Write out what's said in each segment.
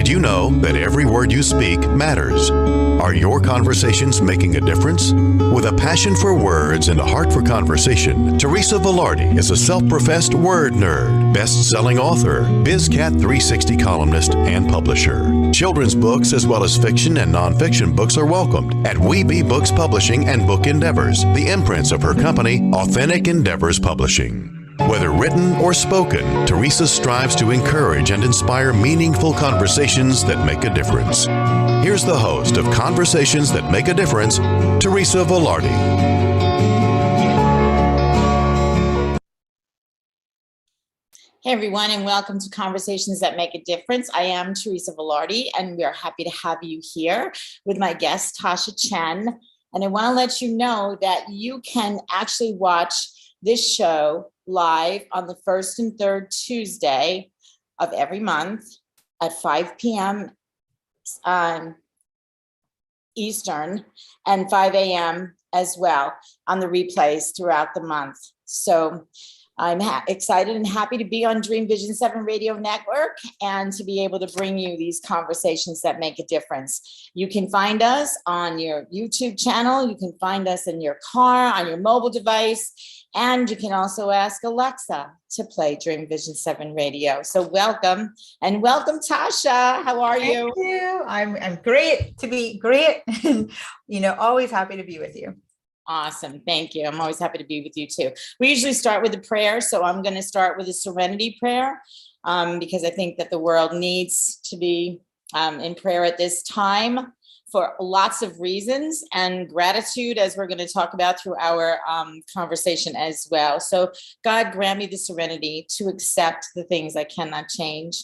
Did you know that every word you speak matters? Are your conversations making a difference? With a passion for words and a heart for conversation, Teresa Velardi is a self-professed word nerd, best-selling author, BizCat 360 columnist, and publisher. Children's books as well as fiction and nonfiction books are welcomed at We Be Books Publishing and Book Endeavors, the imprints of her company, Authentic Endeavors Publishing. Whether written or spoken, Teresa strives to encourage and inspire meaningful conversations that make a difference. Here's the host of Conversations That Make a Difference, Teresa Velardi. Hey everyone, and welcome to Conversations That Make a Difference. I am Teresa Velardi, and we are happy to have you here with my guest, Tasha Chen. And I want to let you know that you can actually watch this show live on the first and third Tuesday of every month at 5 p.m. Eastern and 5 a.m. as well on the replays throughout the month. So I'm excited and happy to be on Dreamvisions 7 Radio Network and to be able to bring you these conversations that make a difference. You can find us on your YouTube channel. You can find us in your car, on your mobile device, and you can also ask Alexa to play Dreamvisions 7 Radio. So welcome, and welcome, Tasha. How are you? Thank you. I'm great to be great. Always happy to be with you. Awesome. Thank you. I'm always happy to be with you too. We usually start with a prayer. So I'm going to start with a serenity prayer because I think that the world needs to be in prayer at this time for lots of reasons, and gratitude, as we're going to talk about through our conversation as well. So God, grant me the serenity to accept the things I cannot change,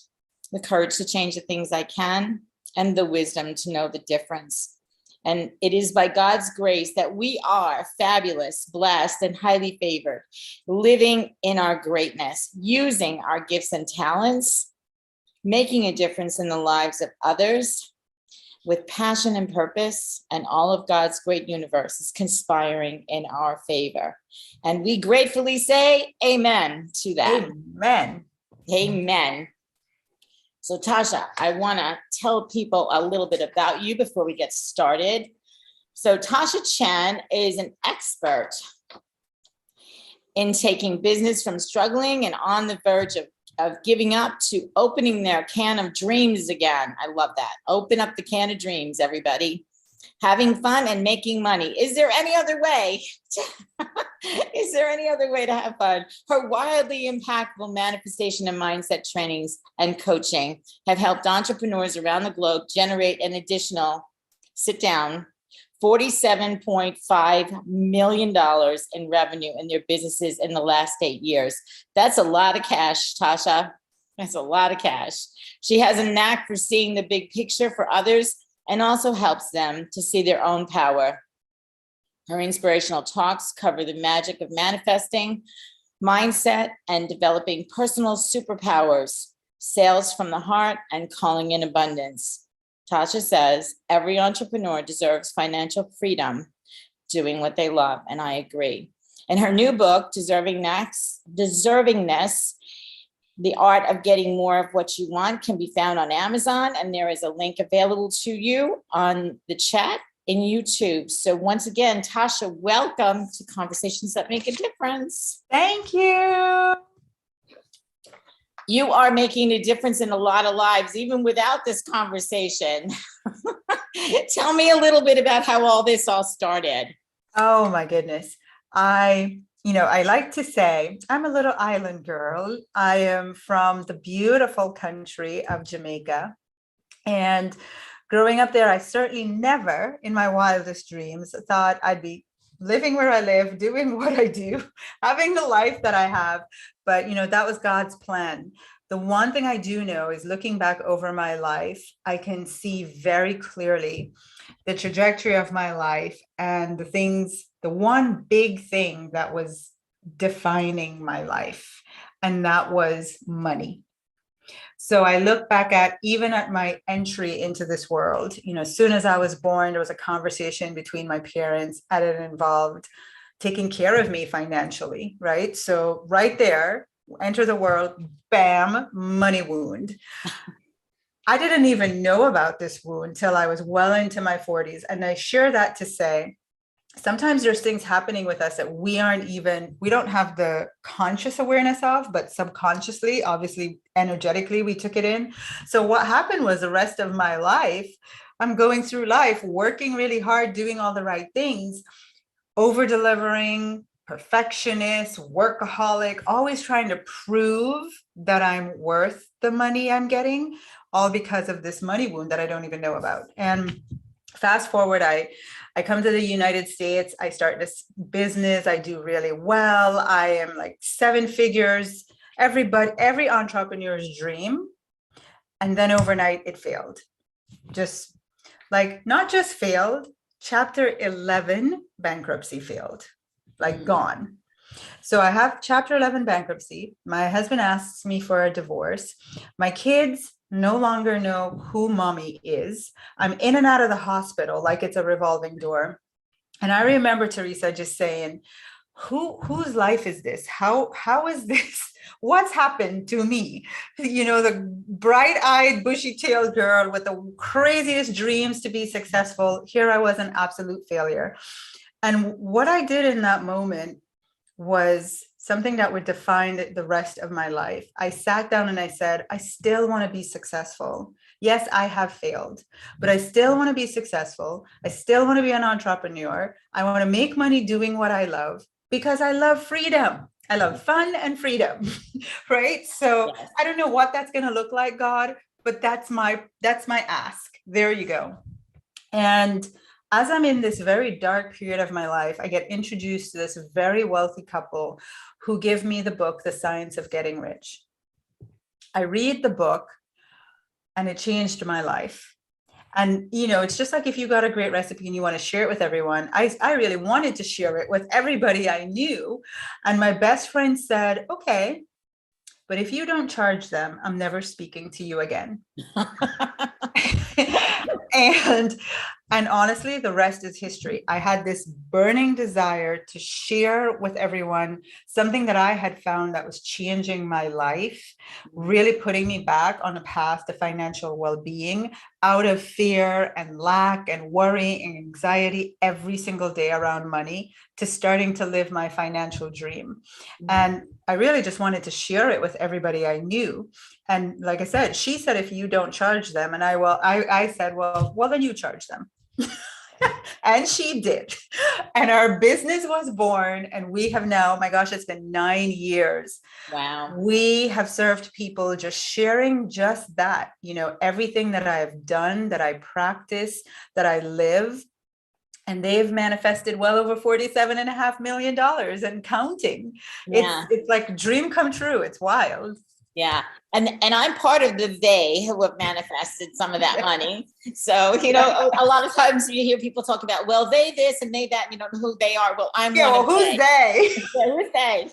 the courage to change the things I can, and the wisdom to know the difference. And it is by God's grace that we are fabulous, blessed, and highly favored, living in our greatness, using our gifts and talents, making a difference in the lives of others with passion and purpose, and all of God's great universe is conspiring in our favor. And we gratefully say amen to that. Amen. Amen. So Tasha, I want to tell people a little bit about you before we get started. So Tasha Chen is an expert in taking business from struggling and on the verge of giving up to opening their can of dreams again. I love that. Open up the can of dreams, everybody. Having fun and making money. Is there any other way? Is there any other way to have fun? Her wildly impactful manifestation and mindset trainings and coaching have helped entrepreneurs around the globe generate an additional, sit down, $47.5 million in revenue in their businesses in the last 8 years. That's a lot of cash, Tasha. That's a lot of cash. She has a knack for seeing the big picture for others and also helps them to see their own power. Her inspirational talks cover the magic of manifesting, mindset, and developing personal superpowers, sales from the heart, and calling in abundance. Tasha says every entrepreneur deserves financial freedom doing what they love, and I agree. In her new book, Deservingness, The Art of Getting More of What You Want, can be found on Amazon, and there is a link available to you on the chat in YouTube. So once again, Tasha, welcome to Conversations That Make a Difference. Thank you. You are making a difference in a lot of lives, even without this conversation. Tell me a little bit about how all this all started. Oh my goodness. I like to say I'm a little island girl. I am from the beautiful country of Jamaica. And growing up there, I certainly never in my wildest dreams thought I'd be living where I live, doing what I do, having the life that I have. But, that was God's plan. The one thing I do know is looking back over my life, I can see very clearly the trajectory of my life and the one big thing that was defining my life, and that was money. So I look back even at my entry into this world, as soon as I was born, there was a conversation between my parents and it involved taking care of me financially, right? So right there, enter the world, bam, money wound. I didn't even know about this wound until I was well into my 40s. And I share that to say, sometimes there's things happening with us that we don't have the conscious awareness of, but subconsciously, obviously, energetically, we took it in. So what happened was the rest of my life, I'm going through life, working really hard, doing all the right things, over delivering, perfectionist, workaholic, always trying to prove that I'm worth the money I'm getting, all because of this money wound that I don't even know about. And fast forward, I come to the United States, I start this business, I do really well. I am like 7 figures, every entrepreneur's dream. And then overnight it failed. Just like, not just failed, chapter 11 bankruptcy failed, like gone. So I have chapter 11 bankruptcy. My husband asks me for a divorce. My kids no longer know who mommy is. I'm in and out of the hospital like it's a revolving door. And I remember Teresa just saying, whose life is this? How is this? What's happened to me? You know, the bright-eyed, bushy-tailed girl with the craziest dreams to be successful. Here I was, an absolute failure. And what I did in that moment was something that would define the rest of my life. I sat down and I said, I still want to be successful. Yes, I have failed, but I still want to be successful. I still want to be an entrepreneur. I want to make money doing what I love because I love freedom. I love fun and freedom, right? So Yes. I don't know what that's going to look like, God, but that's my ask. There you go. And as I'm in this very dark period of my life, I get introduced to this very wealthy couple who give me the book, The Science of Getting Rich. I read the book and it changed my life. And, you know, it's just like if you got a great recipe and you want to share it with everyone. I really wanted to share it with everybody I knew. And my best friend said, okay, but if you don't charge them, I'm never speaking to you again. And honestly, the rest is history. I had this burning desire to share with everyone something that I had found that was changing my life, really putting me back on a path to financial well-being, out of fear and lack and worry and anxiety every single day around money, to starting to live my financial dream. And I really just wanted to share it with everybody I knew. And like I said, she said, if you don't charge them, and I said, well, then you charge them. And she did. And our business was born. And we have now, my gosh, it's been 9 years. Wow. We have served people just sharing just that, you know, everything that I've done, that I practice, that I live. And they've manifested well over $47.5 million and counting. Yeah. It's like dream come true. It's wild. Yeah. And I'm part of the they who have manifested some of that money. So, you know, a lot of times you hear people talk about, well, they this and they that, you know, who they are. Well, I'm one of who's they? Yeah, who's they?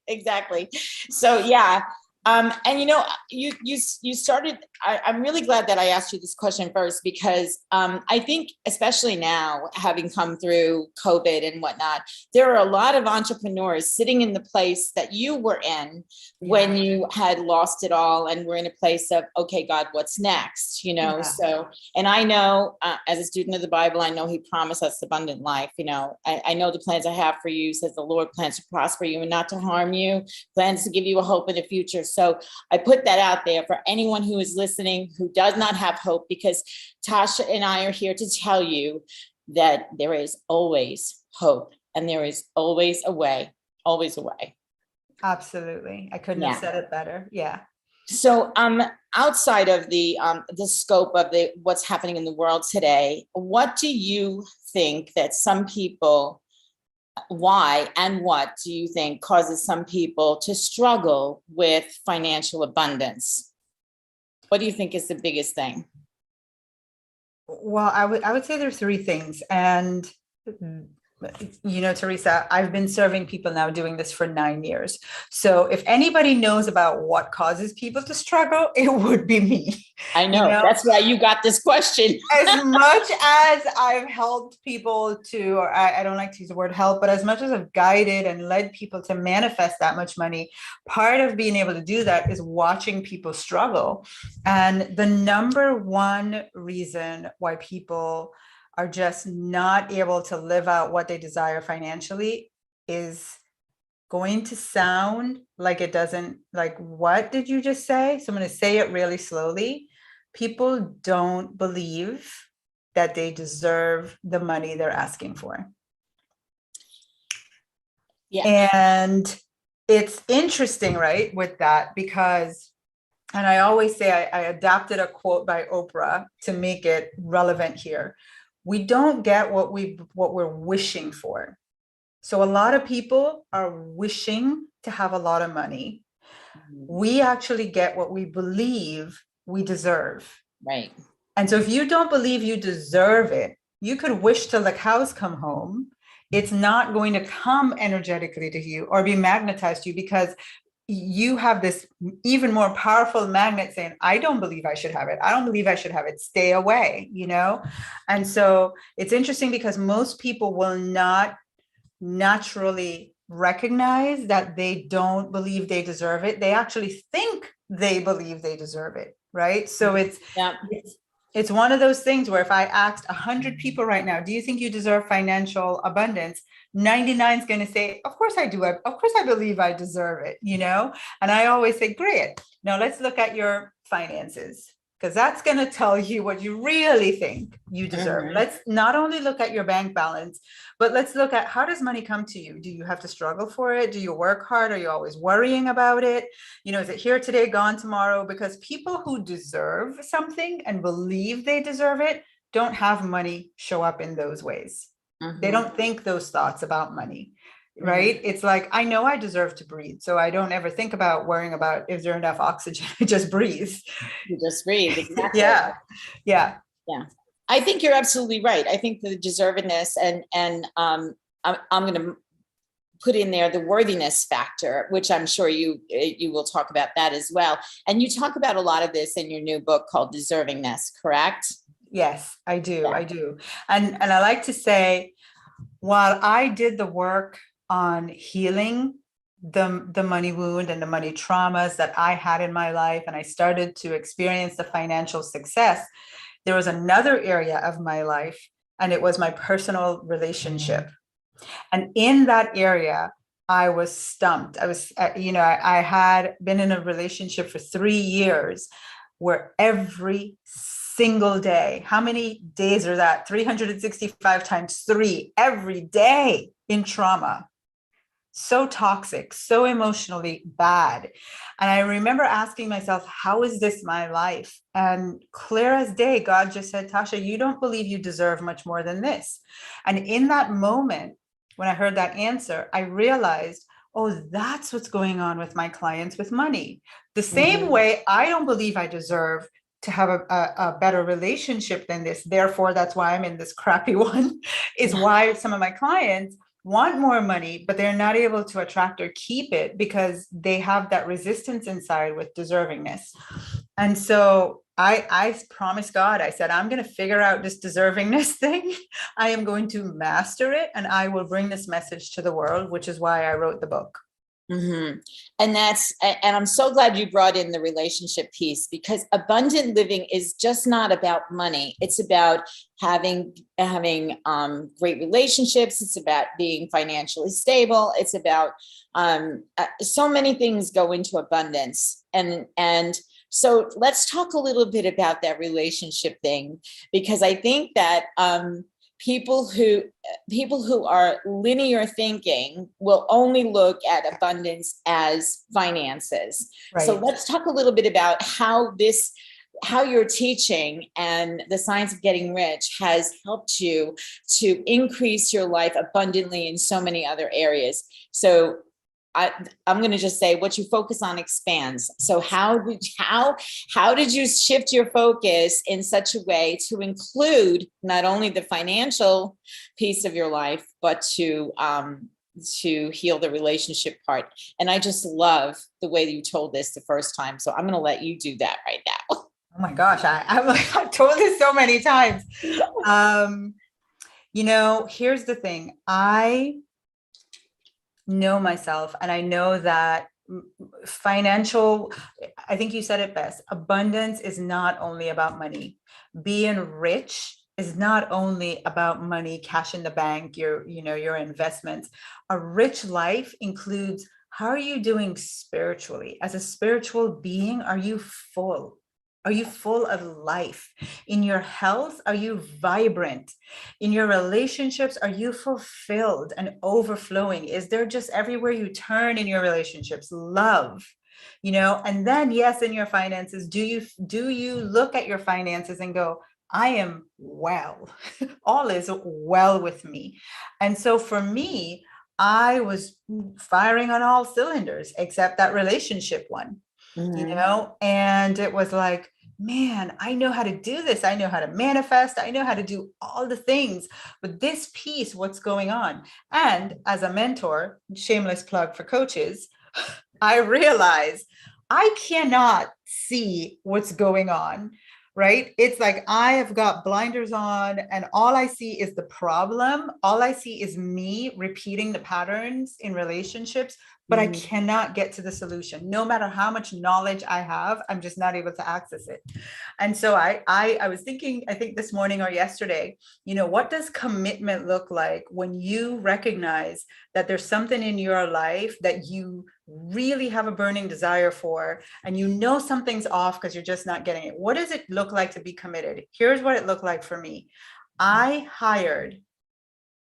Exactly. So, yeah. And you know, you started. I'm really glad that I asked you this question first, because I think, especially now, having come through COVID and whatnot, there are a lot of entrepreneurs sitting in the place that you were in when you had lost it all, and we're in a place of, okay, God, what's next? You know, so, and I know, as a student of the Bible, I know He promised us abundant life. You know, I know the plans I have for you, says the Lord, plans to prosper you and not to harm you, plans to give you a hope in the future. So I put that out there for anyone who is listening, who does not have hope, because Tasha and I are here to tell you that there is always hope and there is always a way, always a way. Absolutely. I couldn't have said it better. Yeah. So outside of the scope of what's happening in the world today, what do you think that some people, why and what do you think causes some people to struggle with financial abundance? What do you think is the biggest thing? Well, I would say there's 3 things. And Teresa, I've been serving people now doing this for 9 years. So if anybody knows about what causes people to struggle, it would be me. I know. That's why you got this question. As much as I've helped people to, or I don't like to use the word help, but as much as I've guided and led people to manifest that much money, part of being able to do that is watching people struggle. And the number one reason why people are just not able to live out what they desire financially is going to sound like it doesn't, like, what did you just say? So I'm going to say it really slowly. People don't believe that they deserve the money they're asking for. Yeah. And it's interesting, right, with that, because, and I always say, I adapted a quote by Oprah to make it relevant here. We don't get what we're wishing for. So a lot of people are wishing to have a lot of money. We actually get what we believe we deserve. Right. And so if you don't believe you deserve it, you could wish till the cows come home. It's not going to come energetically to you or be magnetized to you, because you have this even more powerful magnet saying, I don't believe I should have it. I don't believe I should have it. Stay away, And so it's interesting because most people will not naturally recognize that they don't believe they deserve it. They actually think they believe they deserve it, right? So it's one of those things where if I asked 100 people right now, do you think you deserve financial abundance? 99 is going to say, of course I do. Of course I believe I deserve it, And I always say, great. Now let's look at your finances, because that's going to tell you what you really think you deserve. Let's not only look at your bank balance, but let's look at, how does money come to you? Do you have to struggle for it? Do you work hard? Are you always worrying about it? Is it here today, gone tomorrow? Because people who deserve something and believe they deserve it don't have money show up in those ways. They don't think those thoughts about money. Right? It's like, I know I deserve to breathe. So I don't ever think about worrying about, is there enough oxygen? I just breathe. You just breathe. Exactly. Yeah. I think you're absolutely right. I think the deservedness and I'm going to put in there the worthiness factor, which I'm sure you will talk about that as well. And you talk about a lot of this in your new book called Deservingness, correct? Yes, I do. Yeah. I do. And I like to say, while I did the work on healing the money wound and the money traumas that I had in my life, and I started to experience the financial success, there was another area of my life, and it was my personal relationship. And in that area, I was stumped. I was, I had been in a relationship for 3 years where every single day, how many days are that? 365 times 3, every day in trauma. So toxic, so emotionally bad. And I remember asking myself, how is this my life? And clear as day, God just said, Tasha, you don't believe you deserve much more than this. And in that moment, when I heard that answer, I realized, oh, that's what's going on with my clients with money. The same way I don't believe I deserve to have a better relationship than this. Therefore, that's why I'm in this crappy one, is why some of my clients want more money, but they're not able to attract or keep it because they have that resistance inside with deservingness. And so I promised God, I said, I'm going to figure out this deservingness thing. I am going to master it, and I will bring this message to the world, which is why I wrote the book. And I'm so glad you brought in the relationship piece, because abundant living is just not about money. It's about having great relationships. It's about being financially stable. It's about so many things go into abundance. And so let's talk a little bit about that relationship thing, because I think that people who are linear thinking will only look at abundance as finances. Right. So let's talk a little bit about how your teaching and the science of getting rich has helped you to increase your life abundantly in so many other areas. So I'm going to just say what you focus on expands. So how did you shift your focus in such a way to include not only the financial piece of your life, but to heal the relationship part? And I just love the way that you told this the first time. So I'm going to let you do that right now. Oh my gosh, I've told this so many times. Here's the thing. I know myself, and I know that I think you said it best. Abundance is not only about money. Being rich is not only about money, cash in the bank, your investments. A rich life includes, how are you doing spiritually? As a spiritual being, are you full? Are you full of life? In your health, are you vibrant? In your relationships, are you fulfilled and overflowing? Is there just everywhere you turn in your relationships, love? And then, yes, in your finances, do you look at your finances and go, I am well, all is well with me? And so for me, I was firing on all cylinders except that relationship one. And it was like, man, I know how to do this. I know how to manifest. I know how to do all the things, but this piece, what's going on? And as a mentor, shameless plug for coaches, I realize I cannot see what's going on, right? It's like I have got blinders on and all I see is the problem. All I see is me repeating the patterns in relationships, but I cannot get to the solution. No matter how much knowledge I have, I'm just not able to access it. And so I was thinking, I think this morning or yesterday, what does commitment look like when you recognize that there's something in your life that you really have a burning desire for, and something's off because you're just not getting it? What does it look like to be committed? Here's what it looked like for me. I hired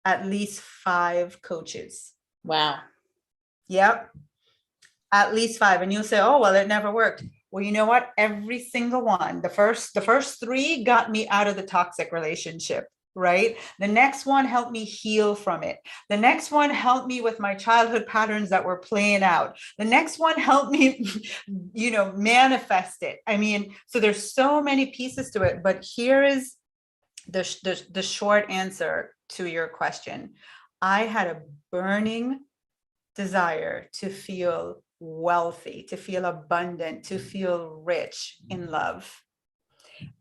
at least 5 coaches. Wow. Yep. At least 5. And you'll say, oh, well, it never worked. Well, you know what? Every single one, the first 3 got me out of the toxic relationship, right? The next one helped me heal from it. The next one helped me with my childhood patterns that were playing out. The next one helped me, manifest it. I mean, so there's so many pieces to it, but here is the short answer to your question. I had a burning desire to feel wealthy, to feel abundant, to feel rich in love.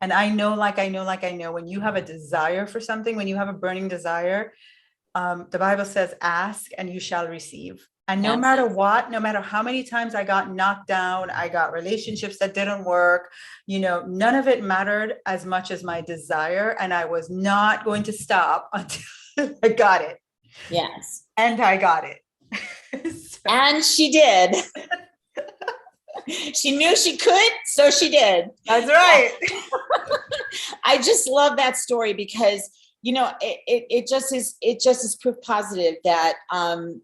And I know, when you have a desire for something, when you have a burning desire, the Bible says, ask and you shall receive. And no matter what, no matter how many times I got knocked down, I got relationships that didn't work, none of it mattered as much as my desire. And I was not going to stop until I got it. Yes. And I got it. And she did. She knew she could, so she did. That's right. I just love that story because, it just is proof positive that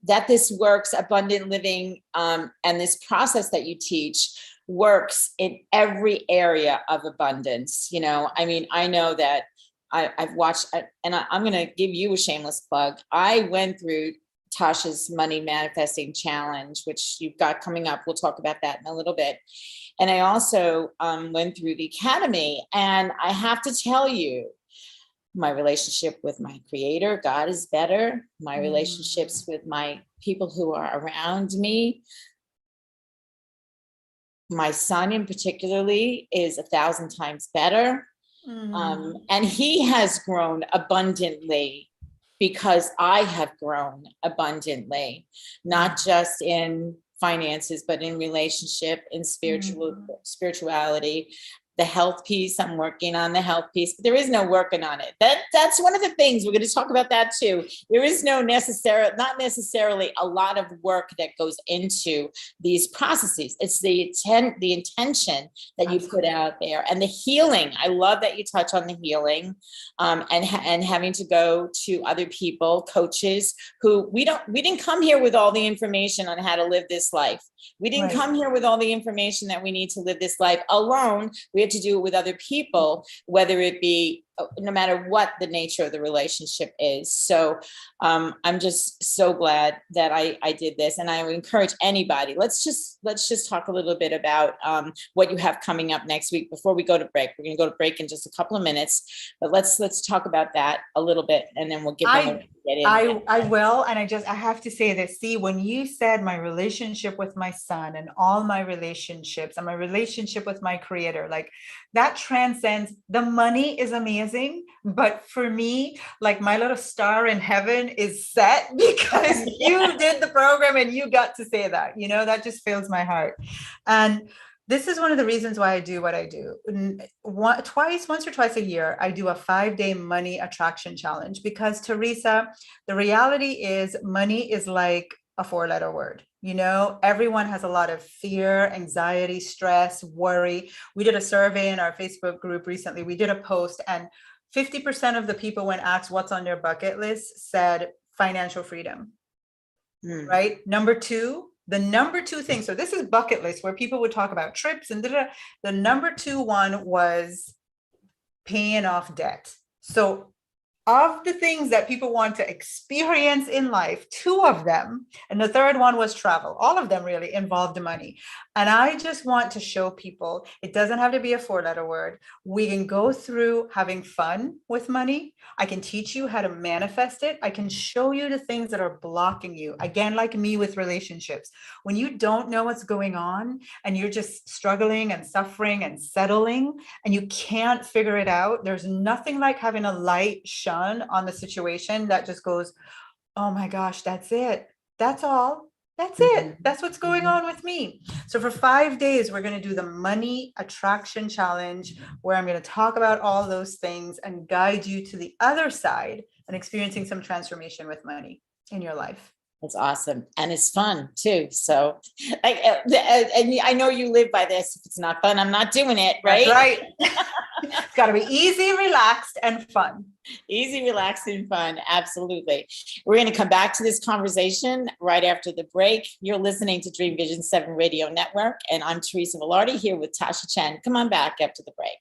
that this works, abundant living, and this process that you teach works in every area of abundance. I know that I've watched, and I'm going to give you a shameless plug. I went through Tasha's Money Manifesting Challenge, which you've got coming up. We'll talk about that in a little bit. And I also went through the Academy. And I have to tell you, my relationship with my creator, God, is better. My relationships with my people who are around me, my son in particularly, is 1,000 times better. And he has grown abundantly because I have grown abundantly, not just in finances, but in relationship, in spirituality. The health piece, I'm working on the health piece, but there is no working on it. That's one of the things we're going to talk about that too. There is not necessarily a lot of work that goes into these processes. It's the intention that you put out there, and the healing. I love that you touch on the healing, and having to go to other people, coaches who we didn't come here with all the information on how to live this life. We didn't come here with all the information that we need to live this life alone. We had to do it with other people, whether it be no matter what the nature of the relationship is. So I'm just so glad that I did this, and I would encourage anybody. Let's just talk a little bit about what you have coming up next week before we go to break. We're going to go to break in just a couple of minutes, but let's talk about that a little bit, and then we'll give them a get in. I will, and I have to say this. See, when you said my relationship with my son and all my relationships and my relationship with my creator, like that transcends. The money is amazing, but for me, like my little star in heaven is set because you did the program and you got to say that, that just fills my heart. And this is one of the reasons why I do what I do. Once or twice a year, I do a 5-day money attraction challenge because, Teresa, the reality is money is like a 4-letter word. Everyone has a lot of fear, anxiety, stress, worry. We did a survey in our Facebook group recently. We did a post, and 50% of the people, when asked what's on their bucket list, said financial freedom. Right? The number two thing, so this is bucket list where people would talk about trips and the number 2 one was paying off debt. So of the things that people want to experience in life, 2 of them, and the third one was travel. All of them really involved money. And I just want to show people it doesn't have to be a 4-letter word. We can go through having fun with money. I can teach you how to manifest it. I can show you the things that are blocking you. Again, like me with relationships. When you don't know what's going on and you're just struggling and suffering and settling and you can't figure it out, there's nothing like having a light shone on the situation that just goes, oh my gosh, that's it. That's all. That's it. That's what's going on with me. So for 5 days, we're going to do the money attraction challenge, where I'm going to talk about all those things and guide you to the other side and experiencing some transformation with money in your life. It's awesome. And it's fun too. So and I know you live by this. If it's not fun, I'm not doing it. Right. That's right. It's got to be easy, relaxed, and fun. Easy, relaxed, and fun. Absolutely. We're going to come back to this conversation right after the break. You're listening to Dreamvisions 7 Radio Network, and I'm Teresa Velardi here with Tasha Chen. Come on back after the break.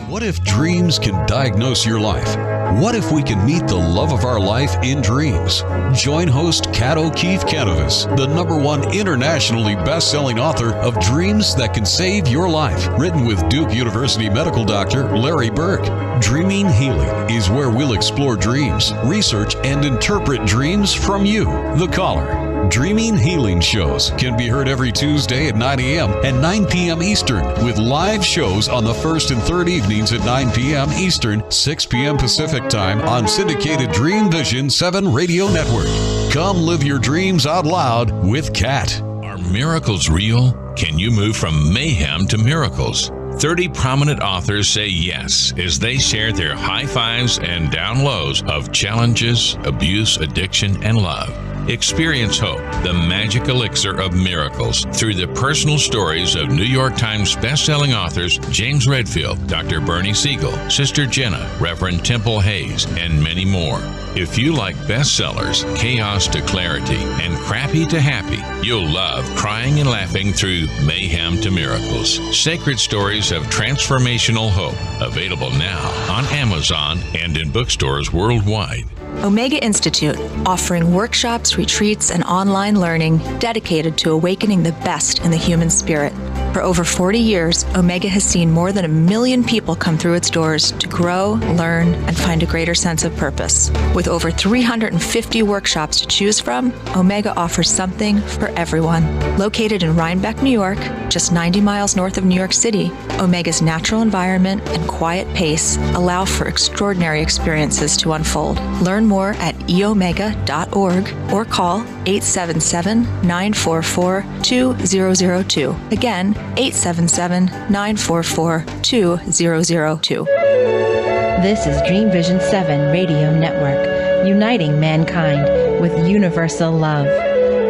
What if dreams can diagnose your life? What if we can meet the love of our life in dreams? Join host Kat O'Keefe Canavas, the #1 internationally best-selling author of Dreams That Can Save Your Life, written with Duke University medical doctor Larry Burke. Dreaming Healing is where we'll explore dreams, research, and interpret dreams from you, the caller. Dreaming Healing shows can be heard every Tuesday at 9 a.m. and 9 p.m. Eastern, with live shows on the first and third evenings at 9 p.m. Eastern, 6 p.m. Pacific Time on syndicated Dreamvisions 7 Radio Network. Come live your dreams out loud with Kat. Are miracles real? Can you move from mayhem to miracles? 30 prominent authors say yes as they share their high fives and down lows of challenges, abuse, addiction, and love. Experience hope, the magic elixir of miracles, through the personal stories of New York Times bestselling authors James Redfield, Dr. Bernie Siegel, Sister Jenna, Reverend Temple Hayes, and many more. If you like bestsellers, chaos to clarity, and crappy to happy, you'll love crying and laughing through mayhem to miracles. Sacred stories of transformational hope. Available now on Amazon and in bookstores worldwide. Omega Institute, offering workshops, retreats, and online learning dedicated to awakening the best in the human spirit. For over 40 years, Omega has seen more than 1 million people come through its doors to grow, learn, and find a greater sense of purpose. With over 350 workshops to choose from, Omega offers something for everyone. Located in Rhinebeck, New York, just 90 miles north of New York City, Omega's natural environment and quiet pace allow for extraordinary experiences to unfold. Learn more at eomega.org or call 877-944-2002. Again, 877-944-2002. This is Dreamvisions 7 Radio Network, uniting mankind with universal love.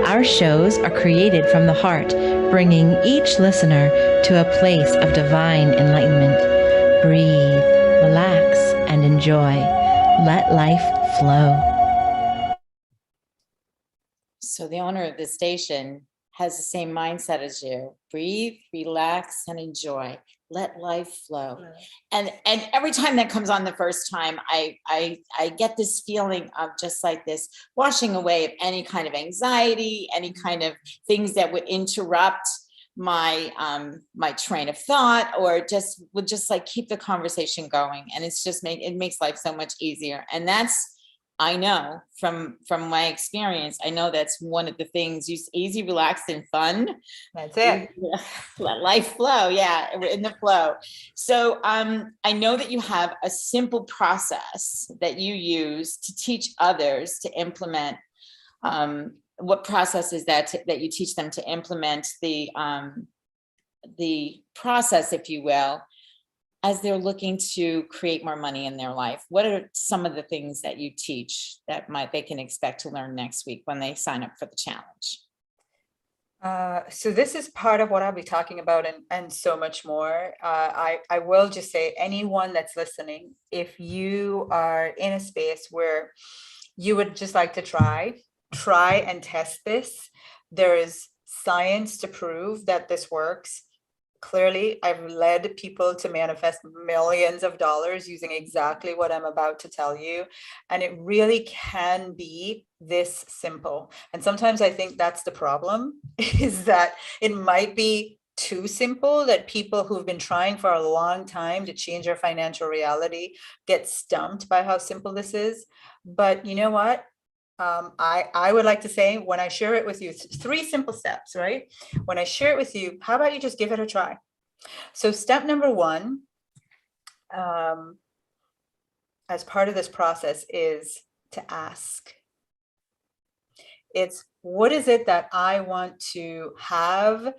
Our shows are created from the heart, bringing each listener to a place of divine enlightenment. Breathe, relax, and enjoy. Let life flow. So the owner of the station has the same mindset as you. Breathe, relax, and enjoy. Let life flow. And every time that comes on the first time, I get this feeling of just like this washing away of any kind of anxiety, any kind of things that would interrupt my my train of thought, or just would just like keep the conversation going. And it's just it makes life so much easier. And that's, I know from my experience, I know that's one of the things. Easy, relaxed, and fun. That's it. Let life flow. Yeah, in the flow. So I know that you have a simple process that you use to teach others to implement. What process is that you teach them to implement the process, if you will, as they're looking to create more money in their life? What are some of the things that you teach that they can expect to learn next week when they sign up for the challenge? So this is part of what I'll be talking about, and so much more. I will just say, anyone that's listening, if you are in a space where you would just like to try and test this, there is science to prove that this works. Clearly, I've led people to manifest millions of dollars using exactly what I'm about to tell you. And it really can be this simple. And sometimes I think that's the problem, is that it might be too simple, that people who've been trying for a long time to change their financial reality get stumped by how simple this is. But you know what? I would like to say, when I share it with you, 3 simple steps, right? When I share it with you, how about you just give it a try? So step number 1, as part of this process, is to ask. It's, what is it that I want to have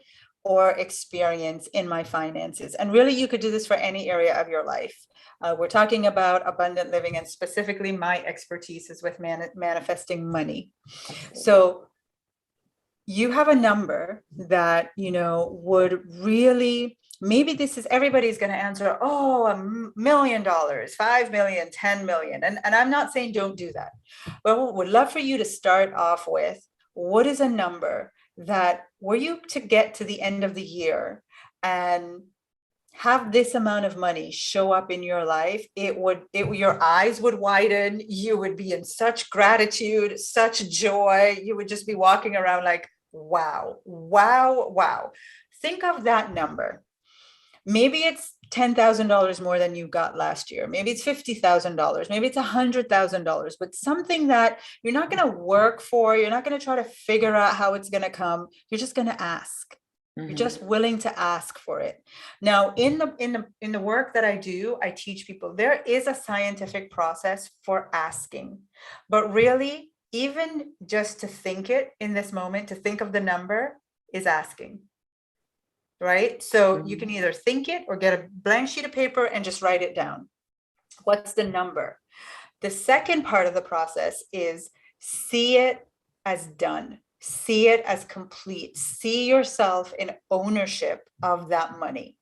or experience in my finances? And really, you could do this for any area of your life. We're talking about abundant living, and specifically my expertise is with manifesting money. So you have a number that, would really, maybe this is, everybody's going to answer, oh, $1 million, 5 million, 10 million. And I'm not saying don't do that, but would love for you to start off with, what is a number that, were you to get to the end of the year and have this amount of money show up in your life, your eyes would widen, you would be in such gratitude, such joy, you would just be walking around like, wow, wow, wow. Think of that number. Maybe it's $10,000 more than you got last year. Maybe it's $50,000. Maybe it's $100,000, but something that you're not going to work for. You're not going to try to figure out how it's going to come. You're just going to ask. You're just willing to ask for it. Now, in the work that I do, I teach people there is a scientific process for asking, but really, even just to think it in this moment, to think of the number is asking, right? So you can either think it or get a blank sheet of paper and just write it down. What's the number? The second part of the process is see it as done. See it as complete. See yourself in ownership of that money.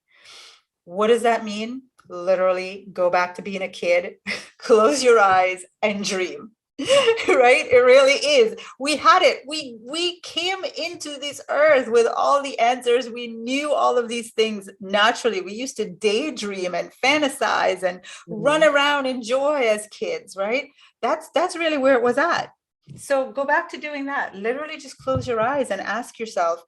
What does that mean? Literally go back to being a kid, close your eyes and dream. Right? It really is. We had it. We came into this earth with all the answers. We knew all of these things naturally. We used to daydream and fantasize and run around in joy as kids, right? That's really where it was at. So go back to doing that. Literally just close your eyes and ask yourself,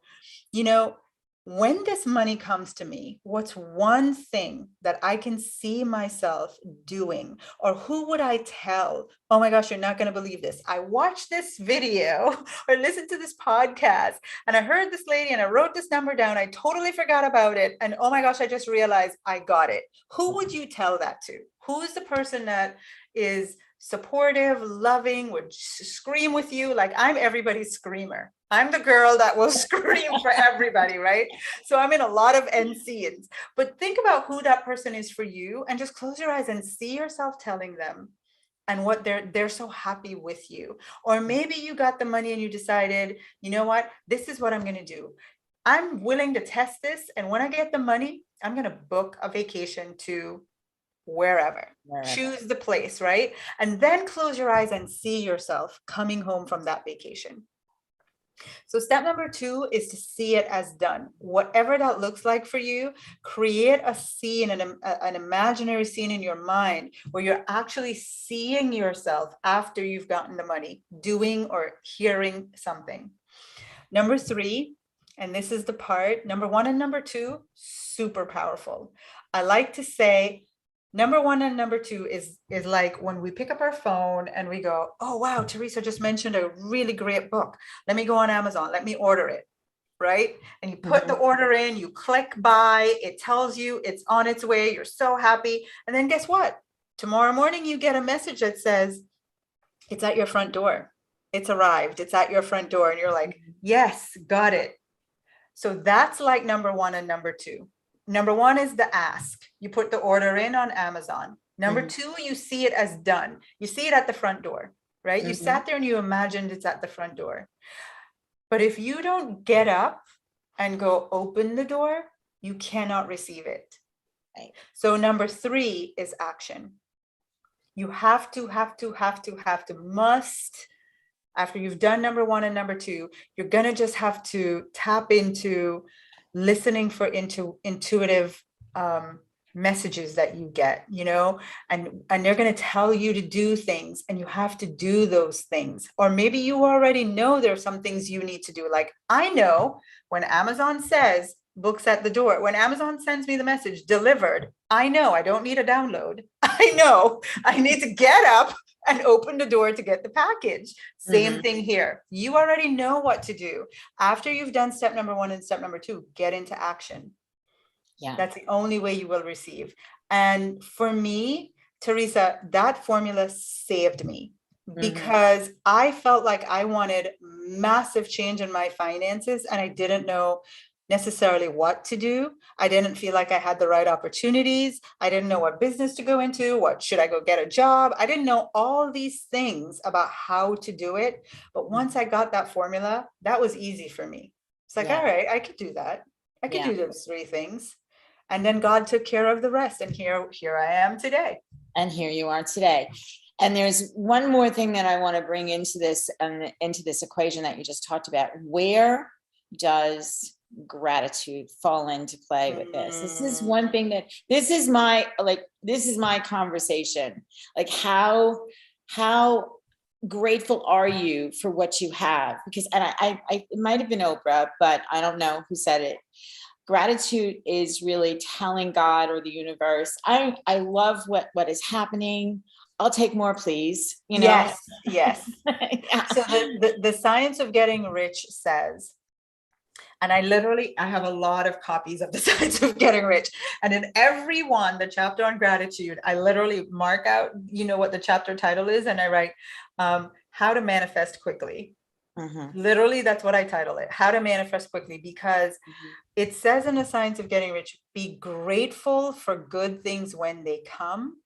when this money comes to me, what's one thing that I can see myself doing? Or who would I tell? Oh my gosh, you're not going to believe this. I watched this video or listened to this podcast and I heard this lady and I wrote this number down. I totally forgot about it. And oh my gosh, I just realized I got it. Who would you tell that to? Who's the person that is supportive, loving, would scream with you? Like, I'm everybody's screamer. I'm the girl that will scream for everybody, right? So I'm in a lot of end scenes. But think about who that person is for you and just close your eyes and see yourself telling them and what they're so happy with you. Or maybe you got the money and you decided, you know what, this is what I'm going to do. I'm willing to test this. And when I get the money, I'm going to book a vacation to wherever. Choose the place, right? And then close your eyes and see yourself coming home from that vacation. So step number 2 is to see it as done. Whatever that looks like for you, create a scene, an imaginary scene in your mind where you're actually seeing yourself after you've gotten the money, doing or hearing something. Number 3, and this is the part, number 1 and number 2, super powerful. I like to say, number 1 and number 2 is like when we pick up our phone and we go, oh, wow, Teresa just mentioned a really great book. Let me go on Amazon. Let me order it, right? And you put the order in, you click buy, it tells you it's on its way. You're so happy. And then guess what? Tomorrow morning, you get a message that says, it's at your front door. It's arrived. It's at your front door. And you're like, yes, got it. So that's like number 1 and number 2. Number 1 is the ask. You put the order in on Amazon. Number 2, you see it as done. You see it at the front door, right? You sat there and you imagined it's at the front door. But if you don't get up and go open the door, you cannot receive it. Right. So number 3 is action. You have to, must, after you've done number 1 and number 2, you're going to just have to tap into listening for intuitive messages that you get, you know, and they're going to tell you to do things and you have to do those things. Or maybe you already know there's some things you need to do. Like I know when Amazon says books at the door, when Amazon sends me the message delivered, I know I don't need a download. I know I need to get up and open the door to get the package. Same thing here. You already know what to do. After you've done step number 1 and step number 2, get into action. Yeah. That's the only way you will receive. And for me, Teresa, that formula saved me because I felt like I wanted massive change in my finances and I didn't know necessarily what to do. I didn't feel like I had the right opportunities. I didn't know what business to go into. What should I go get a job? I didn't know all these things about how to do it. But once I got that formula, that was easy for me. It's like, all right, I could do that. I could do those 3 things. And then God took care of the rest. And here I am today. And here you are today. And there's one more thing that I want to bring into this equation that you just talked about. Where does gratitude fall into play with this? This is one thing this is my conversation. Like how grateful are you for what you have? Because, and I it might have been Oprah, but I don't know who said it. Gratitude is really telling God or the universe, I love what is happening. I'll take more, please. You know? Yes. Yeah. So the Science of Getting Rich says, and I have a lot of copies of the Science of Getting Rich. And in every one, the chapter on gratitude, I literally mark out, you know, what the chapter title is. And I write, how to manifest quickly. Literally, that's what I title it, how to manifest quickly, because it says in the Science of Getting Rich, be grateful for good things when they come.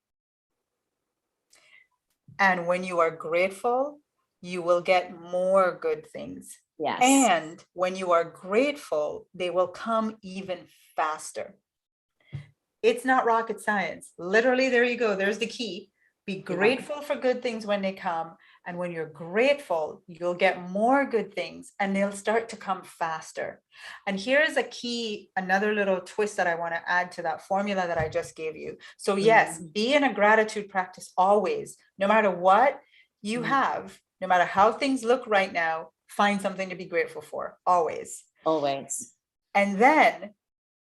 And when you are grateful, you will get more good things. Yes. And when you are grateful, they will come even faster. It's not rocket science. Literally, there you go. There's the key. Be grateful for good things when they come. And when you're grateful, you'll get more good things and they'll start to come faster. And here's a key, another little twist that I want to add to that formula that I just gave you. So yes, be in a gratitude practice always, no matter what you have, no matter how things look right now, find something to be grateful for, always. Always. And then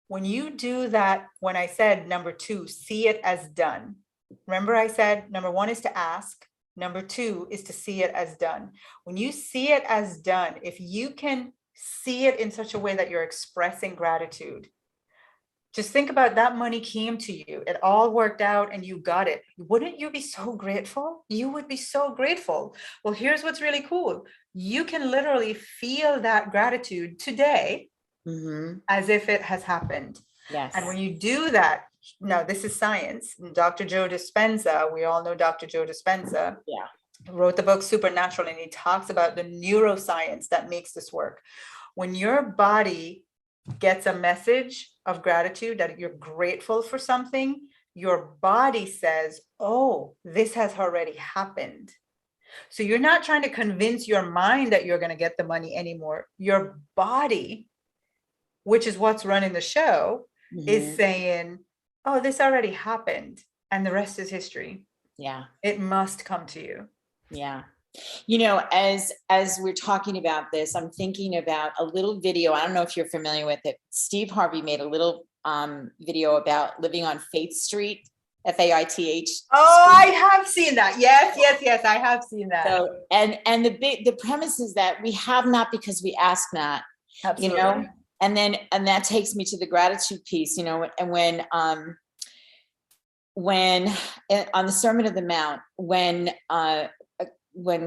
when you do that, when I said number 2, see it as done. Remember I said number 1 is to ask. Number 2 is to see it as done. When you see it as done, if you can see it in such a way that you're expressing gratitude, just think about that money came to you. It all worked out and you got it. Wouldn't you be so grateful? You would be so grateful. Well, here's what's really cool. You can literally feel that gratitude today as if it has happened. Yes. And when you do that, now this is science. Dr. Joe Dispenza, we all know Dr. Joe Dispenza. Yeah. Wrote the book Supernatural, and he talks about the neuroscience that makes this work. When your body gets a message of gratitude, that you're grateful for something, your body says, oh, this has already happened. So you're not trying to convince your mind that you're going to get the money anymore. Your body, which is what's running the show, is saying, oh, this already happened and the rest is history. Yeah. It must come to you. Yeah. As we're talking about this, I'm thinking about a little video. I don't know if you're familiar with it. Steve Harvey made a little video about living on Faith Street, Faith. Oh, I have seen that. Yes, I have seen that. So, and the premise is that we have not because we ask not. Absolutely. And that takes me to the gratitude piece, and when on the Sermon of the Mount, when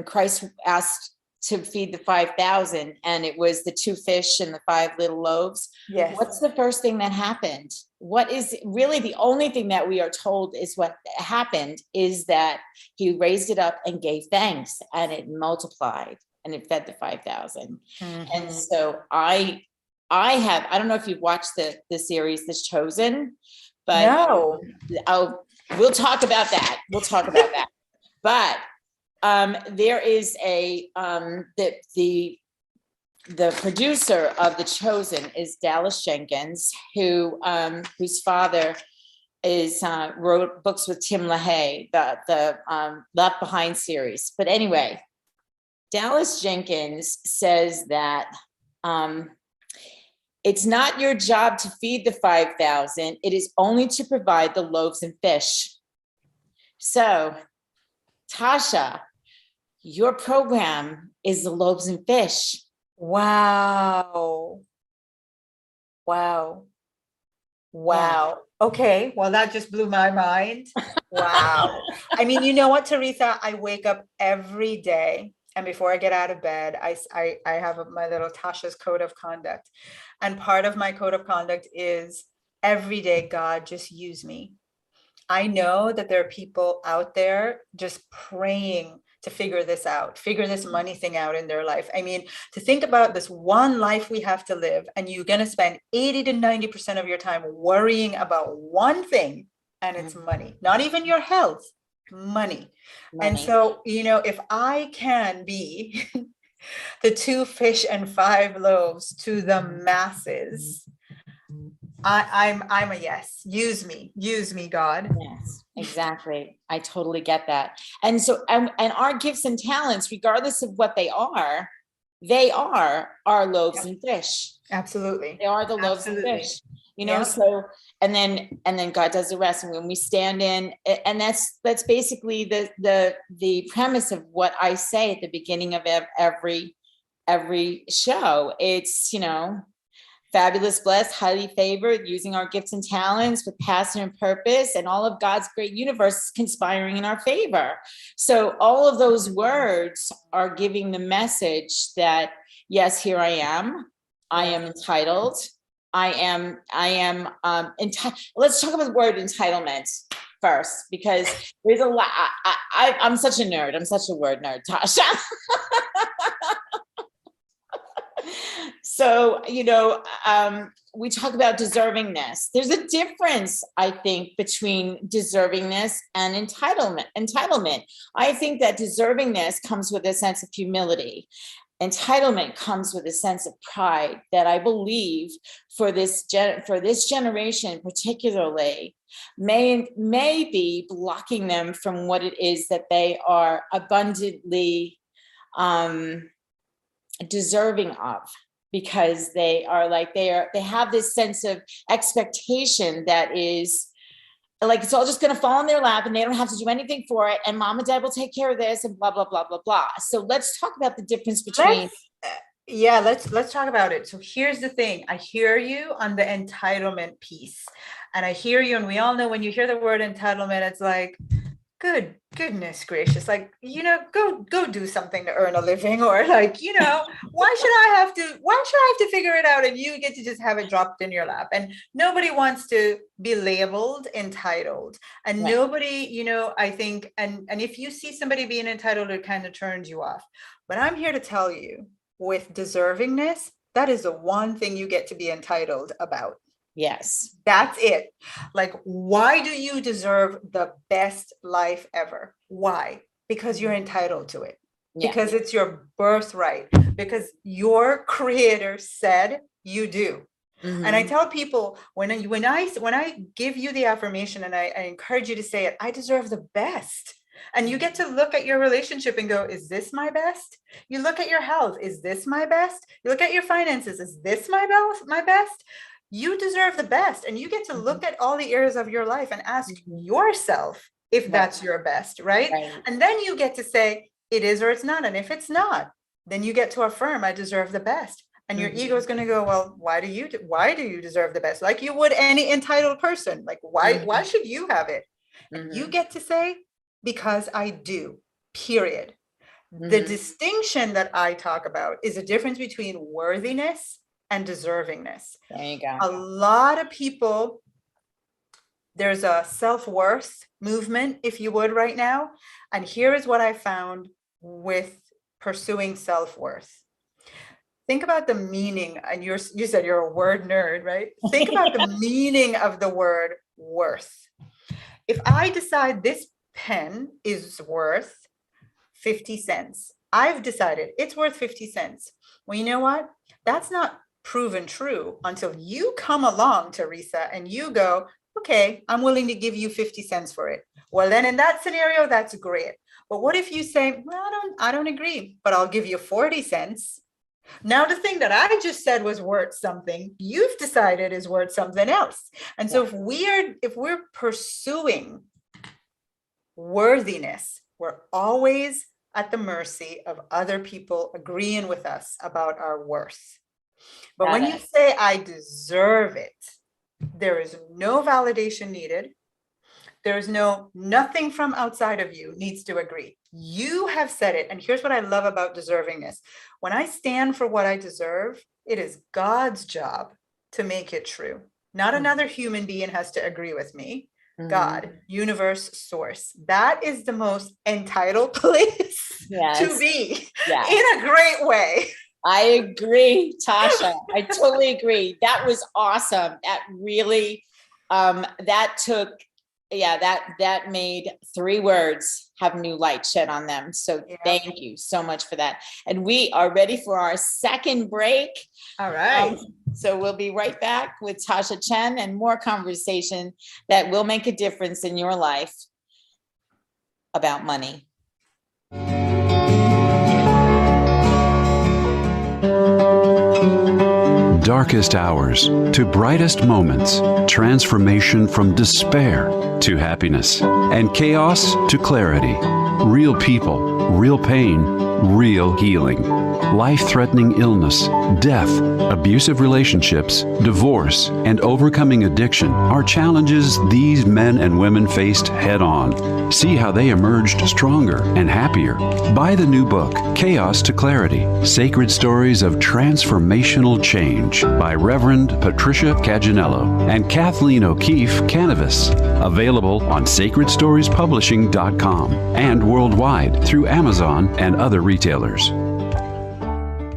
Christ asked to feed the 5,000 and it was the 2 fish and the 5 little loaves. Yes. What's the first thing that happened? What is really the only thing that we are told is what happened is that he raised it up and gave thanks and it multiplied and it fed the 5,000. And so I don't know if you've watched the series, The Chosen, but no. We'll talk about that. But there is the producer of The Chosen is Dallas Jenkins, whose father wrote books with Tim LaHaye, the Left Behind series. But anyway, Dallas Jenkins says that it's not your job to feed the 5,000. It is only to provide the loaves and fish. So, Tasha, your program is the loaves and fish. Wow. Okay. Well, that just blew my mind. Wow. I mean, you know what, Teresa? I wake up every day, and before I get out of bed, I have my little Tasha's code of conduct. And part of my code of conduct is every day, God, just use me. I know that there are people out there just praying to figure this money thing out in their life. I mean, to think about this one life we have to live, and you're going to spend 80 to 90% of your time worrying about one thing, and it's money, not even your health, money. And so, if I can be the 2 fish and 5 loaves to the masses, I'm a yes. Use me, God. Yes, exactly. I totally get that. And so, and our gifts and talents, regardless of what they are our loaves and fish. Absolutely. They are the loaves and fish, so, and then God does the rest. And when we stand in, and that's basically the premise of what I say at the beginning of every show. It's, fabulous, blessed, highly favored, using our gifts and talents with passion and purpose, and all of God's great universe conspiring in our favor. So all of those words are giving the message that, yes, here I am entitled. I am entitled. Let's talk about the word entitlement first, because there's a lot. I'm such a nerd. I'm such a word nerd, Tasha. So, we talk about deservingness. There's a difference, I think, between deservingness and entitlement. I think that deservingness comes with a sense of humility. Entitlement comes with a sense of pride that I believe for this generation particularly may be blocking them from what it is that they are abundantly deserving of, because they have this sense of expectation that is like it's all just going to fall in their lap and they don't have to do anything for it, and mom and dad will take care of this, and blah blah blah blah blah. So let's talk about the difference between let's talk about it. So here's the thing. I hear you on the entitlement piece, and I hear you, and we all know when you hear the word entitlement, it's like, goodness gracious, like, go do something to earn a living, or like, why should I have to figure it out and you get to just have it dropped in your lap? And nobody wants to be labeled entitled, and right. Nobody, I think, and if you see somebody being entitled, it kind of turns you off. But I'm here to tell you, with deservingness, that is the one thing you get to be entitled about. Yes. That's it. Like, why do you deserve the best life ever? Why? Because you're entitled to it. Yeah. Because it's your birthright. Because your creator said you do. Mhm. And I tell people when I give you the affirmation and I encourage you to say it, I deserve the best. And you get to look at your relationship and go, is this my best? You look at your health, is this my best? You look at your finances, is this my best? You deserve the best. And you get to look at all the areas of your life and ask yourself if that's your best, right? And then you get to say it is or it's not. And if it's not, then you get to affirm, I deserve the best. And your ego is going to go, well, why do you deserve the best? Like you would any entitled person. Like, why should you have it? And you get to say, because I do, period. The distinction that I talk about is a difference between worthiness and deservingness. There you go. A lot of people, there's a self-worth movement, if you would, right now. And here is what I found with pursuing self-worth. Think about the meaning, and you said you're a word nerd, right? Think about the meaning of the word worth. If I decide this pen is worth 50 cents, I've decided it's worth 50 cents. Well, you know what? That's not proven true until you come along, Teresa, and you go, okay, I'm willing to give you 50 cents for it. Well, then in that scenario, that's great. But what if you say, well, I don't agree, but I'll give you 40 cents. Now, the thing that I just said was worth something, you've decided is worth something else. And so if we're pursuing worthiness, we're always at the mercy of other people agreeing with us about our worth. But when you say, I deserve it, there is no validation needed. There's nothing from outside of you needs to agree. You have said it. And here's what I love about deservingness. When I stand for what I deserve, it is God's job to make it true. Not another human being has to agree with me. God, universe, source. That is the most entitled place to be in a great way. I agree, Tasha. I totally agree. That was awesome. That really, that made 3 words have new light shed on them. So thank you so much for that. And we are ready for our second break. All right. So we'll be right back with Tasha Chen and more conversation that will make a difference in your life about money. Darkest hours to brightest moments, transformation from despair to happiness, and chaos to clarity. Real people, real pain, real healing. Life-threatening illness, death, abusive relationships, divorce, and overcoming addiction are challenges these men and women faced head-on. See how they emerged stronger and happier. Buy the new book, Chaos to Clarity, Sacred Stories of Transformational Change by Reverend Patricia Caginello and Kathleen O'Keefe Canavas. Available on sacredstoriespublishing.com and worldwide through Amazon and other retailers.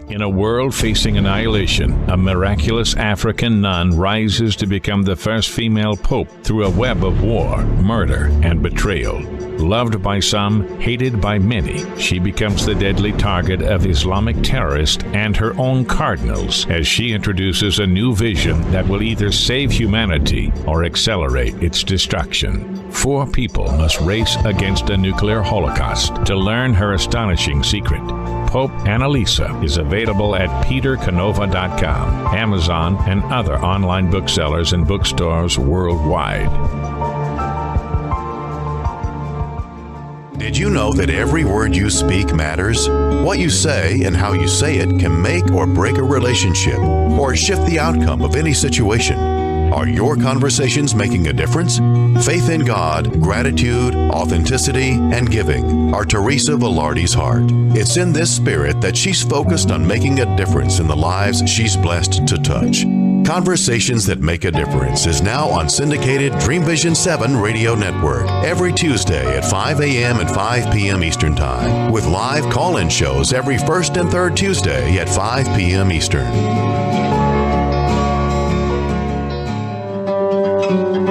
In a world facing annihilation, a miraculous African nun rises to become the first female pope through a web of war, murder, and betrayal. Loved by some, hated by many, she becomes the deadly target of Islamic terrorists and her own cardinals as she introduces a new vision that will either save humanity or accelerate its destruction. 4 people must race against a nuclear holocaust to learn her astonishing secret. Pope Annalisa is available at petercanova.com, Amazon, and other online booksellers and bookstores worldwide. Did you know that every word you speak matters? What you say and how you say it can make or break a relationship or shift the outcome of any situation. Are your conversations making a difference? Faith in God, gratitude, authenticity, and giving are Teresa Velardi's heart. It's in this spirit that she's focused on making a difference in the lives she's blessed to touch. Conversations That Make a Difference is now on syndicated Dreamvisions 7 radio network every Tuesday at 5 a.m. and 5 p.m. Eastern Time, with live call-in shows every first and third Tuesday at 5 p.m. Eastern.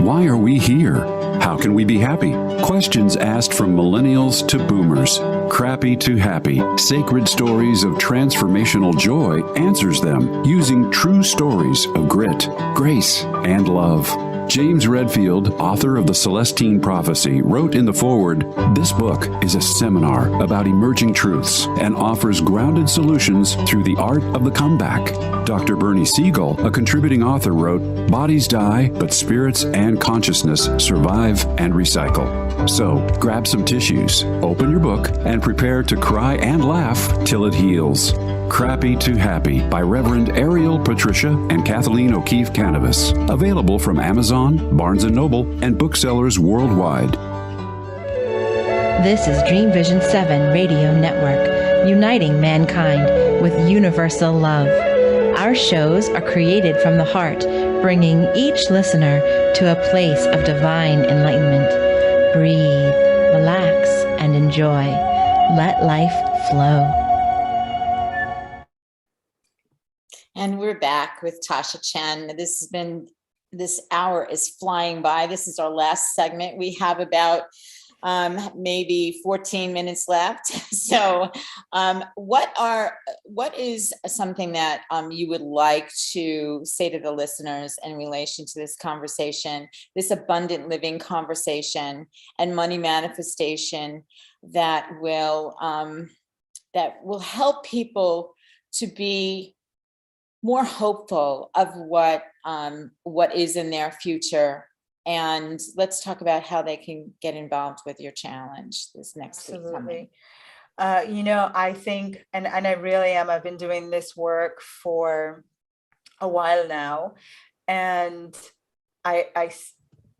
Why are we here? How can we be happy? Questions asked from millennials to boomers. Crappy to Happy, Sacred Stories of Transformational Joy answers them using true stories of grit, grace, and love. James Redfield, author of The Celestine Prophecy, wrote in the foreword, "This book is a seminar about emerging truths and offers grounded solutions through the art of the comeback." Dr. Bernie Siegel, a contributing author, wrote, "Bodies die, but spirits and consciousness survive and recycle." So, grab some tissues, open your book, and prepare to cry and laugh till it heals. Crappy to Happy by Reverend Ariel Patricia and Kathleen O'Keefe Canavas. Available from Amazon, Barnes & Noble, and booksellers worldwide. This is Dreamvision 7 Radio Network, uniting mankind with universal love. Our shows are created from the heart, bringing each listener to a place of divine enlightenment. Breathe, relax, and enjoy. Let life flow. And we're back with Tasha Chen. This hour is flying by. This is our last segment. We have about maybe 14 minutes left. So what is something that you would like to say to the listeners in relation to this conversation, this abundant living conversation and money manifestation that will help people to be more hopeful of what is in their future? And let's talk about how they can get involved with your challenge this next week coming. I think, and I really am, I've been doing this work for a while now, and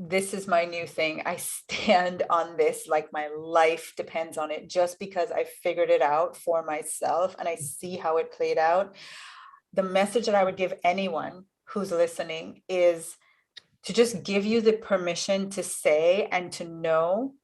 this is my new thing. I stand on this like my life depends on it, just because I figured it out for myself and I see how it played out. The message that I would give anyone who's listening is to just give you the permission to say and to know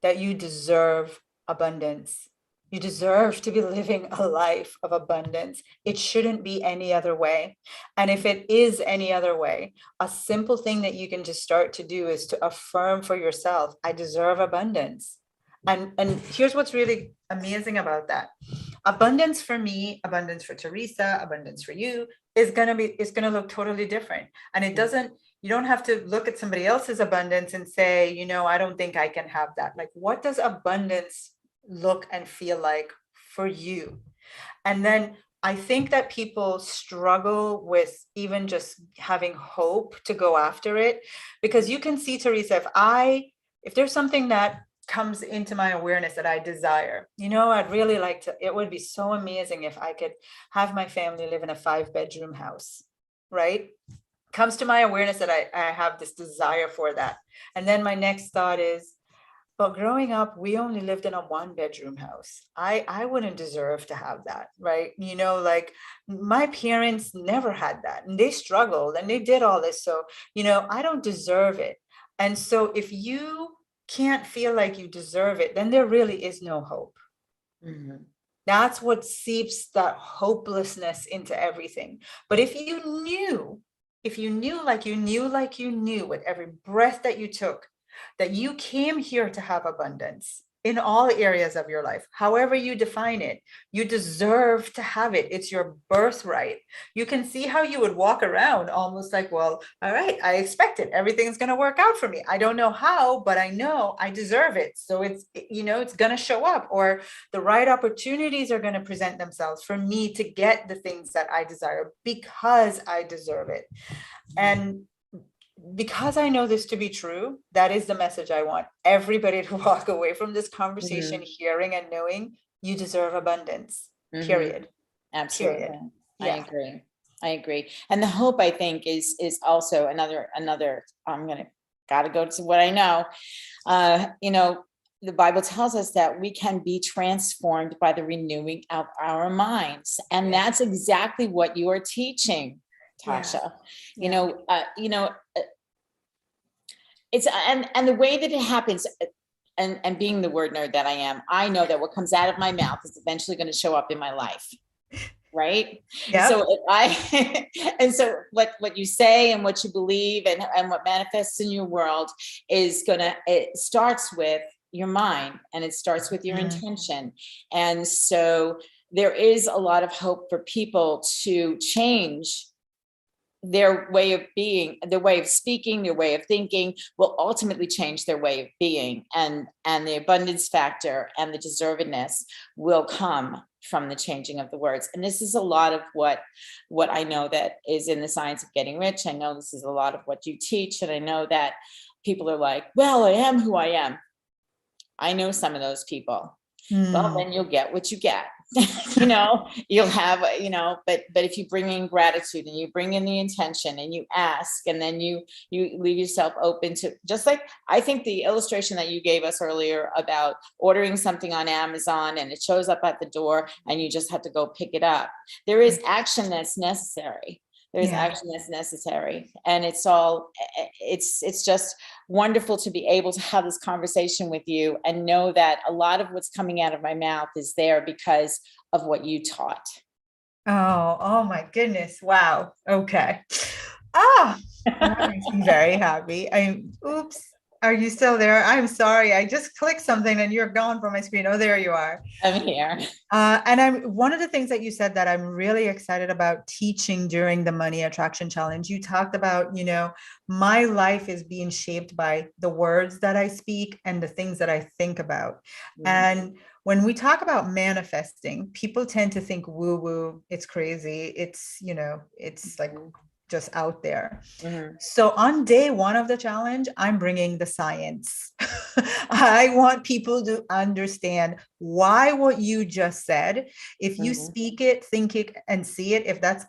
that you deserve abundance. You deserve to be living a life of abundance. It shouldn't be any other way. And if it is any other way, a simple thing that you can just start to do is to affirm for yourself, I deserve abundance. And here's what's really amazing about that. Abundance for me, abundance for Teresa, abundance for you is going to look totally different. And you don't have to look at somebody else's abundance and say, I don't think I can have that. Like, what does abundance look and feel like for you? And then I think that people struggle with even just having hope to go after it, because you can see, Teresa, if there's something that comes into my awareness that I desire, I'd really like to, it would be so amazing if I could have my family live in a 5-bedroom house, right? Comes to my awareness that I have this desire for that. And then my next thought is, but growing up, we only lived in a 1-bedroom house. I wouldn't deserve to have that, right? Like my parents never had that, and they struggled and they did all this. So, I don't deserve it. And so if you can't feel like you deserve it, then there really is no hope. Mm-hmm. That's what seeps that hopelessness into everything. But if you knew like you knew with every breath that you took, that you came here to have abundance in all areas of your life, however you define it, you deserve to have it. It's your birthright. You can see how you would walk around almost like, well, all right, I expect it. Everything's going to work out for me. I don't know how, but I know I deserve it. So it's going to show up, or the right opportunities are going to present themselves for me to get the things that I desire because I deserve it. And because I know this to be true, that is the message I want everybody to walk away from this conversation, hearing and knowing you deserve abundance, period. Absolutely. Period. Yeah. I agree. And the hope, I think, is also another, gotta go to what I know. The Bible tells us that we can be transformed by the renewing of our minds. And that's exactly what you are teaching, Tasha. It's and the way that it happens, and being the word nerd that I am, I know that what comes out of my mouth is eventually going to show up in my life. right? Yep. So if I, and so what you say and what you believe and what manifests in your world it starts with your mind, and it starts with your intention. And so there is a lot of hope for people to change their way of being, their way of speaking, their way of thinking will ultimately change their way of being. And the abundance factor and the deservedness will come from the changing of the words. And this is a lot of what I know that is in the science of getting rich. I know this is a lot of what you teach. And I know that people are like, well, I am who I am. I know some of those people. Well, then you'll get what you get. You'll have, but if you bring in gratitude and you bring in the intention and you ask, and then you leave yourself open to, just like I think the illustration that you gave us earlier about ordering something on Amazon and it shows up at the door and you just have to go pick it up. There is action that's necessary. There's action that's necessary. And it's just wonderful to be able to have this conversation with you and know that a lot of what's coming out of my mouth is there because of what you taught. Oh my goodness. Wow. Okay. That makes me very happy. Oops. Are you still there? I'm sorry. I just clicked something and you're gone from my screen. Oh, there you are. I'm here. And one of the things that you said that I'm really excited about teaching during the Money Attraction Challenge, you talked about, my life is being shaped by the words that I speak and the things that I think about. And when we talk about manifesting, people tend to think woo woo, it's crazy. It's, it's like just out there. So on day one of the challenge, I'm bringing the science. I want people to understand why what you just said, if you speak it, think it, and see it, if that's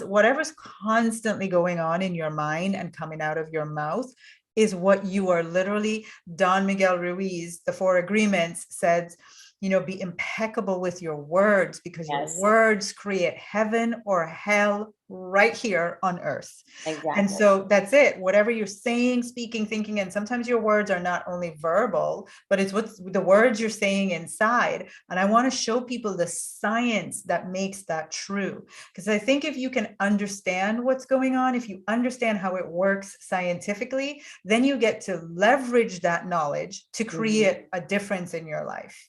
whatever's constantly going on in your mind and coming out of your mouth is what you are literally. Don Miguel Ruiz, the 4 Agreements, said, be impeccable with your words, because your words create heaven or hell right here on earth. Exactly. And so that's it. Whatever you're saying, speaking, thinking, and sometimes your words are not only verbal, but it's what's the words you're saying inside. And I want to show people the science that makes that true. Because I think if you can understand what's going on, if you understand how it works scientifically, then you get to leverage that knowledge to create a difference in your life.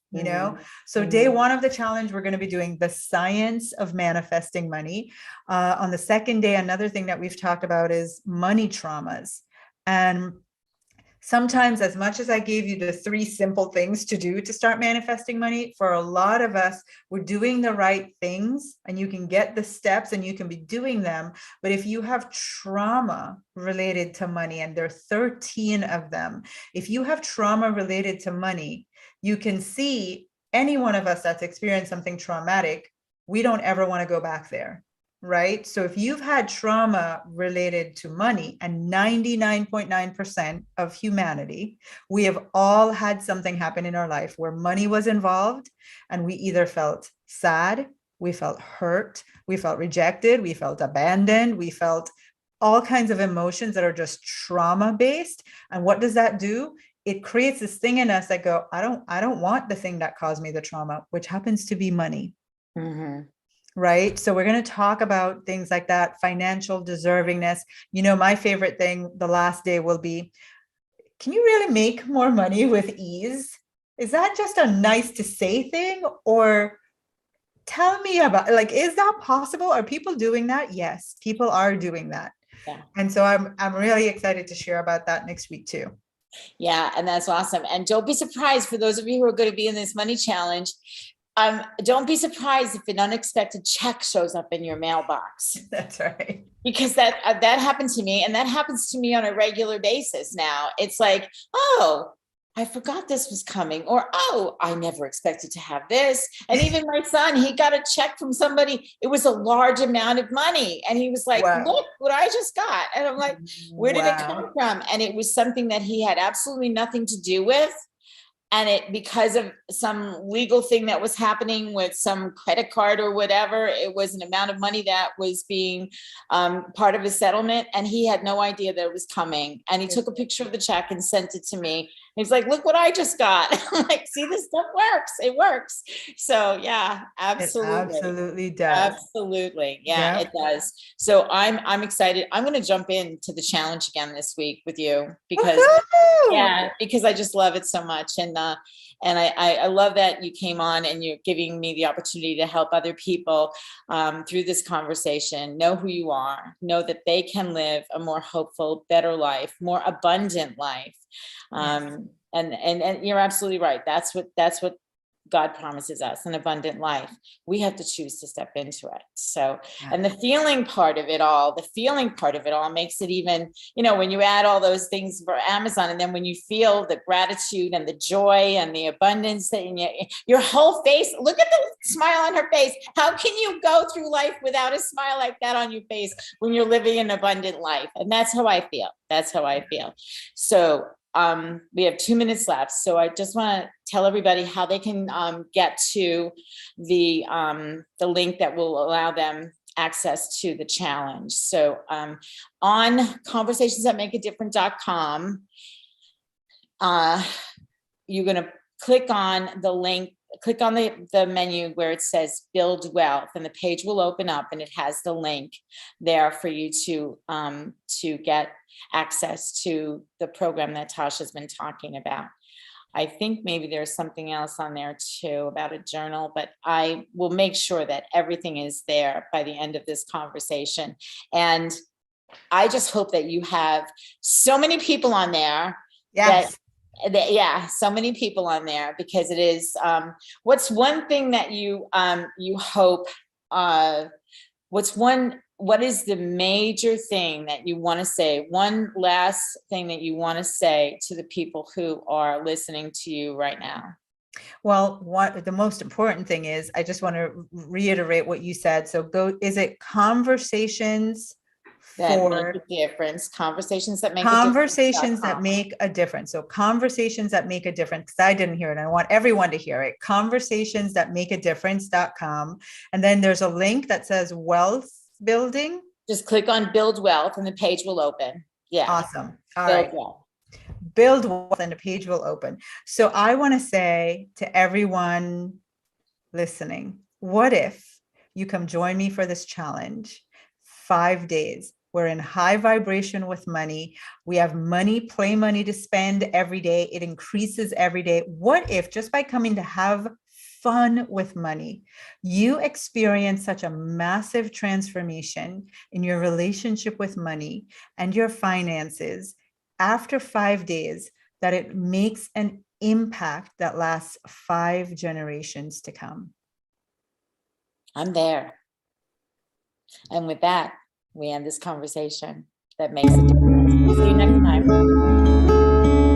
So day one of the challenge, we're going to be doing the science of manifesting money. On the second day, another thing that we've talked about is money traumas. And sometimes, as much as I gave you the 3 simple things to do to start manifesting money, for a lot of us, we're doing the right things and you can get the steps and you can be doing them. But if you have trauma related to money, and there are 13 of them, if you have trauma related to money, you can see any one of us that's experienced something traumatic, we don't ever want to go back there. Right? So if you've had trauma related to money, and 99.9% of humanity, we have all had something happen in our life where money was involved, and we either felt sad, we felt hurt, we felt rejected, we felt abandoned, we felt all kinds of emotions that are just trauma based. And what does that do? It creates this thing in us that go, I don't want the thing that caused me the trauma, which happens to be money. Right? So we're going to talk about things like that, financial deservingness. My favorite thing, the last day, will be, can you really make more money with ease? Is that just a nice to say thing? Or tell me about, is that possible? Are people doing that? Yes, people are doing that. Yeah. And so I'm really excited to share about that next week too. Yeah. And that's awesome. And don't be surprised, for those of you who are going to be in this money challenge, don't be surprised if an unexpected check shows up in your mailbox. That's right. Because that happened to me, and that happens to me on a regular basis now. It's like, oh, I forgot this was coming, or, oh, I never expected to have this. And even my son, he got a check from somebody. It was a large amount of money. And he was like, wow, look what I just got. And I'm like, where did it come from? And it was something that he had absolutely nothing to do with. and it, because of some legal thing that was happening with some credit card or whatever, it was an amount of money that was being part of his settlement. And he had no idea that it was coming. And he took a picture of the check and sent it to me. He's like, look what I just got. I'm like, see, this stuff works. It works. So yeah, absolutely. It absolutely does. Absolutely. Yeah, it does. So I'm excited. I'm going to jump into the challenge again this week with you because because I just love it so much. And I love that you came on and you're giving me the opportunity to help other people through this conversation. Know who you are, know that they can live a more hopeful, better life, more abundant life. And you're absolutely right. That's what God promises us, an abundant life. We have to choose to step into it. So, and the feeling part of it all makes it even, when you add all those things for Amazon, and then when you feel the gratitude and the joy and the abundance that in your whole face, look at the smile on her face. How can you go through life without a smile like that on your face when you're living an abundant life? And that's how I feel. So, we have 2 minutes left. So I just want to tell everybody how they can get to the link that will allow them access to the challenge. So on conversationsthatmakeadifference.com, you're going to click on the link, click on the menu where it says build wealth, and the page will open up and it has the link there for you to get access to the program that Tasha's been talking about. I think maybe there's something else on there too about a journal, but I will make sure that everything is there by the end of this conversation. And I just hope that you have so many people on there. Yes. So many people on there, because it is, what's one thing that you hope, what is the major thing that you want to say? One last thing that you want to say to the people who are listening to you right now? Well, what the most important thing is, I just want to reiterate what you said. So is it conversations that make a difference? Conversations that make a difference. So conversations that make a difference, because I didn't hear it. I want everyone to hear it. Conversationsthatmakeadifference.com. And then there's a link that says wealth building. Just click on build wealth and the page will open. Yeah. Awesome. All right. Build wealth and the page will open. So I want to say to everyone listening, what if you come join me for this challenge? 5 days. We're in high vibration with money. We have money, play money to spend every day. It increases every day. What if just by coming to have fun with money, you experience such a massive transformation in your relationship with money and your finances after 5 days that it makes an impact that lasts 5 generations to come? I'm there. And with that, we end this conversation that makes a difference. See you next time.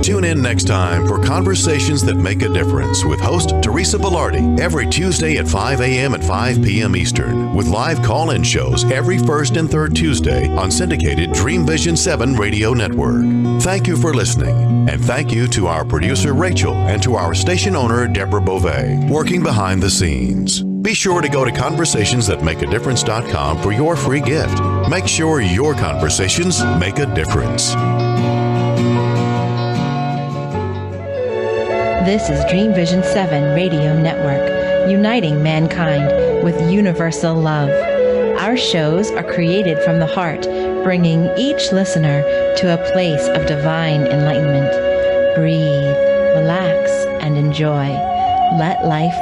Tune in next time for Conversations That Make a Difference with host Teresa Velardi every Tuesday at 5 a.m. and 5 p.m. Eastern, with live call-in shows every first and third Tuesday on syndicated Dreamvisions 7 radio network. Thank you for listening, and thank you to our producer Rachel and to our station owner Deborah Beauvais, working behind the scenes. Be sure to go to conversationsthatmakeadifference.com for your free gift. Make sure your conversations make a difference. This is Dreamvision 7 Radio Network, uniting mankind with universal love. Our shows are created from the heart, bringing each listener to a place of divine enlightenment. Breathe, relax, and enjoy. Let life